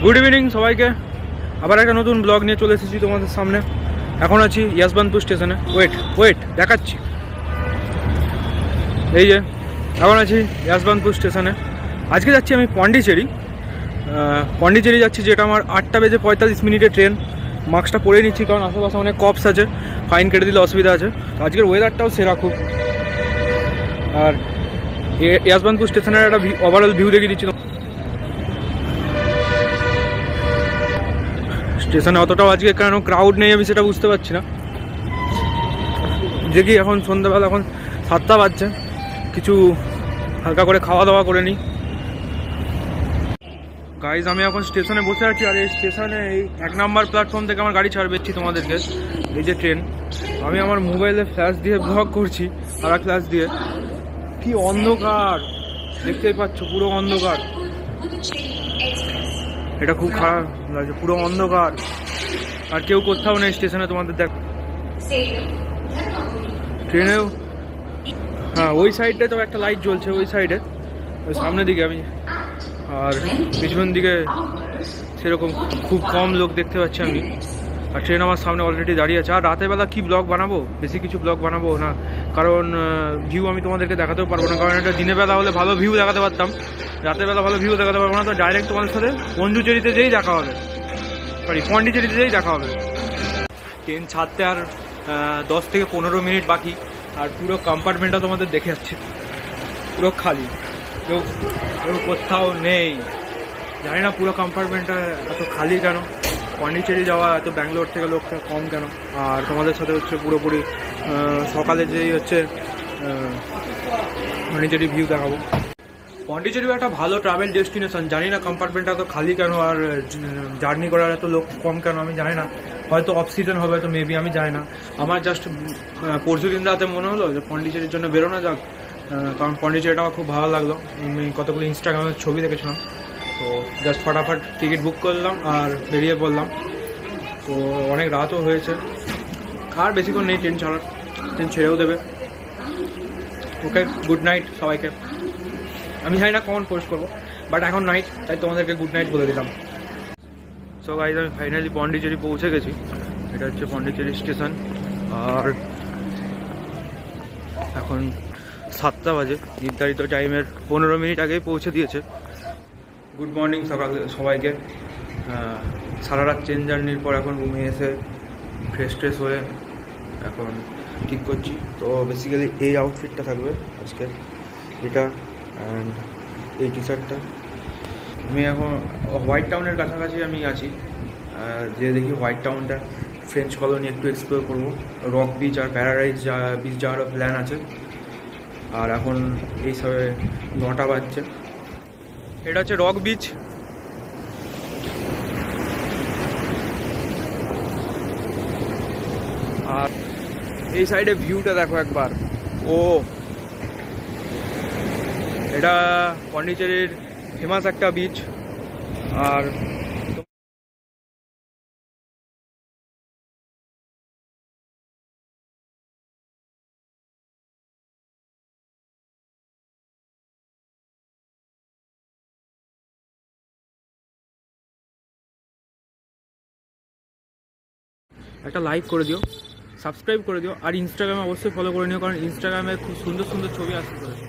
Good evening সবাইকে। আবার একটা নতুন ব্লগ নিয়ে চলে এসেছি তোমাদের সামনে। এখন আছি ইয়াসবানপুর স্টেশনে। ওয়েট দেখাচ্ছি। এই যে এখন আছি ইয়াসবানপুর স্টেশনে। আজকে যাচ্ছি আমি পন্ডিচেরি যাচ্ছি, যেটা আমার 8টা বেজে 45 মিনিটে ট্রেন। মাস্কটা পরে নিচ্ছি কারণ আশেপাশে অনেক কপস আছে, ফাইন কেটে দিলে অসুবিধা আছে। আজকের ওয়েদারটাও সেরা খুব। আর ইয়াসবানপুর স্টেশনের একটা ওভারঅল ভিউ দেখিয়ে দিচ্ছি। স্টেশনে অতটাও আজকে কেন ক্রাউড নেই আমি সেটা বুঝতে পারছি না। দেখি এখন সন্ধ্যাবেলা, এখন 7টা বাজছে, কিছু হালকা করে খাওয়া দাওয়া করে নিই। গাইজ আমি এখন স্টেশনে বসে আছি, আর এই স্টেশনে এই 1 নম্বর প্ল্যাটফর্ম থেকে আমার গাড়ি ছাড়বেছি তোমাদেরকে। এই যে ট্রেন, আমি আমার মোবাইলে ফ্ল্যাশ দিয়ে ব্লগ করছি, আর ফ্ল্যাশ দিয়ে। কি অন্ধকার দেখতেই পাচ্ছ, পুরো অন্ধকার। এটা খুব খারাপ লাগছে, পুরো অন্ধকার, আর কেউ কোথাও নেই স্টেশনে তোমাদের দেখ। ট্রেনেও হ্যাঁ, ওই সাইডে তো একটা লাইট জ্বলছে, ওই সাইডে, ওই সামনের দিকে আমি, আর পিছন দিকে সেরকম খুব কম লোক দেখতে পাচ্ছি আমি। আর ট্রেন আমার সামনে অলরেডি দাঁড়িয়ে আছে। আর রাতের বেলা কি ব্লগ বানাবো, বেশি কিছু ব্লগ বানাবো না, কারণ ভিউ আমি তোমাদেরকে দেখাতেও পারবো না। কারণ এটা দিনের বেলা হলে ভালো ভিউ দেখাতে পারতাম, রাতের বেলা ভালো ভিউ দেখাতে পারবো না। তো ডাইরেক্ট তোমাদের সাথে পন্ডিচেরিতে যেই দেখা হবে, পন্ডিচেরিতে যেই দেখা হবে। ট্রেন ছাড়তে আর 10 থেকে 15 মিনিট বাকি। আর পুরো কম্পার্টমেন্টটা তোমাদের দেখে যাচ্ছে, পুরো খালি, কেউ কোথাও নেই। জানি না পুরো কম্পার্টমেন্টটা এত খালি কেন, পন্ডিচেরি যাওয়া এত ব্যাঙ্গালোর থেকে লোকটা কম কেন। আর তোমাদের সাথে হচ্ছে পুরোপুরি সকালে যেই হচ্ছে পন্ডিচেরি ভিউ দেখাবো। পন্ডিচেরি একটা ভালো ট্রাভেল ডেস্টিনেশন। জানি না কম্পার্টমেন্টটা এত খালি কেন, আর জার্নি করার এত লোক কম কেন, আমি জানি না। হয়তো অফ সিজন হবে, তো মেবি, আমি জানি না। আমার জাস্ট পরশু দিন রাতে মনে হলো যে পন্ডিচেরির জন্য বেরোনো যাক, কারণ পন্ডিচেরিটা আমার খুব ভালো লাগলো। আমি কতগুলো ইনস্টাগ্রামের ছবি দেখেছিলাম, তো জাস্ট ফটাফট টিকিট বুক করলাম আর বেরিয়ে পড়লাম। তো অনেক রাতও হয়েছে, আর বেশিক্ষণ নেই ট্রেন ছাড়ার, ট্রেন ছেড়েও দেবে। ওকে, গুড নাইট সবাইকে। আমি জানি না কখন পোস্ট করবো, বাট এখন নাইট, তাই তোমাদেরকে গুড নাইট বলে দিলাম। সো গাইজ, আমি ফাইনালি পন্ডিচেরি পৌঁছে গেছি। এটা হচ্ছে পন্ডিচেরি স্টেশন, আর এখন 7টা বাজে। নির্ধারিত টাইমের 15 মিনিট আগেই পৌঁছে দিয়েছে। গুড মর্নিং সবাইকে। সারা রাত ট্রেন জার্নির পর এখন রুমে এসে ফ্রেশ হয়ে এখন ঠিক করছি। তো বেসিক্যালি এই আউটফিটটা থাকবে আজকে, এটা অ্যান্ড এই টি শার্টটা। আমি এখন হোয়াইট টাউনের কাছাকাছি আমি আছি, যে দেখি হোয়াইট টাউনটা, ফ্রেঞ্চ কলোনি একটু এক্সপ্লোর করবো। রক বিচ আর প্যারাডাইজ বিচ যাওয়ারও প্ল্যান আছে। আর এখন এই সবে 9টা বাজছে। এটা হচ্ছে রক বিচ। আর এই সাইডে ভিউটা দেখো একবার। এটা পন্ডিচেরির ফেমাস একটা বিচ। আর একটা লাইক করে দিও, সাবস্ক্রাইব করে দিও, আর ইনস্টাগ্রামে অবশ্যই ফলো করে নিও, কারণ ইনস্টাগ্রামে খুব সুন্দর সুন্দর ছবি আসতে চলেছে।